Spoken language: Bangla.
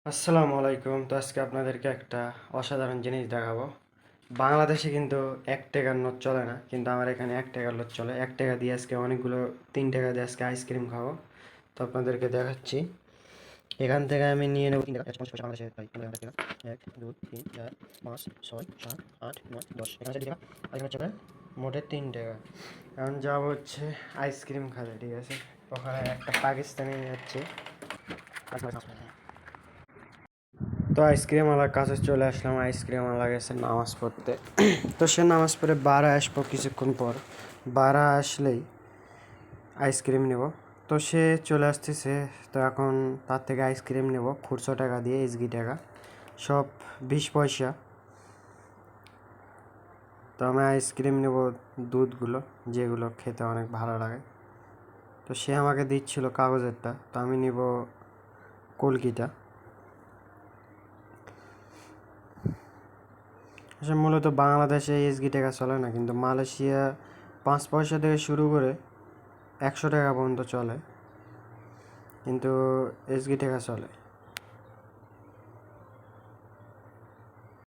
আসসালামু আলাইকুম। তো আজকে আপনাদেরকে একটা অসাধারণ জিনিস দেখাবো। বাংলাদেশে কিন্তু ১ টাকার নোট চলে না, কিন্তু আমার এখানে ১ টাকার নোট চলে। ১ টাকা দিয়ে আজকে অনেকগুলো ৩ টাকা দিয়ে আজকে আইসক্রিম খাবো। তো আপনাদেরকে দেখাচ্ছি। এখান থেকে আমি নিয়ে নেব ৩ টাকা, ১৫০ পয়সা বাংলাদেশে তাই ১ টাকা। ১, ২, ৩, ৪, ৫, ৬, ৭, ৮, ৯, ১০। এখানে আছে ২ টাকা, আর এখানে চলে মোটে ৩ টাকা। এখন যাবো হচ্ছে আইসক্রিম খাতে, ঠিক আছে? ওখানে একটা পাকিস্তানি যাচ্ছে। তো আইসক্রিমওয়ালার কাছে চলে আসলাম। আইসক্রিমওয়ালা গেছে নামাজ পড়তে। তো সে নামাজ পড়ে বারা আসবো কিছুক্ষণ পর। বারা আসলেই আইসক্রিম নেব। তো সে চলে আসতেছে। তো এখন তার থেকে আইসক্রিম নেব খুচরো টাকা দিয়ে, এসগি টাকা, সব 20 পয়সা। তো আমি আইসক্রিম নেব দুধগুলো, যেগুলো খেতে অনেক ভালো লাগে। তো সে আমাকে দিচ্ছিল কাগজেরটা, তো আমি নেব কলকিটা। আসলে মূলত বাংলাদেশে এসগি টাকা চলে না, কিন্তু মালয়েশিয়া 5 পয়সা থেকে শুরু করে 100 টাকা পর্যন্ত চলে, কিন্তু এসগি টাকা চলে।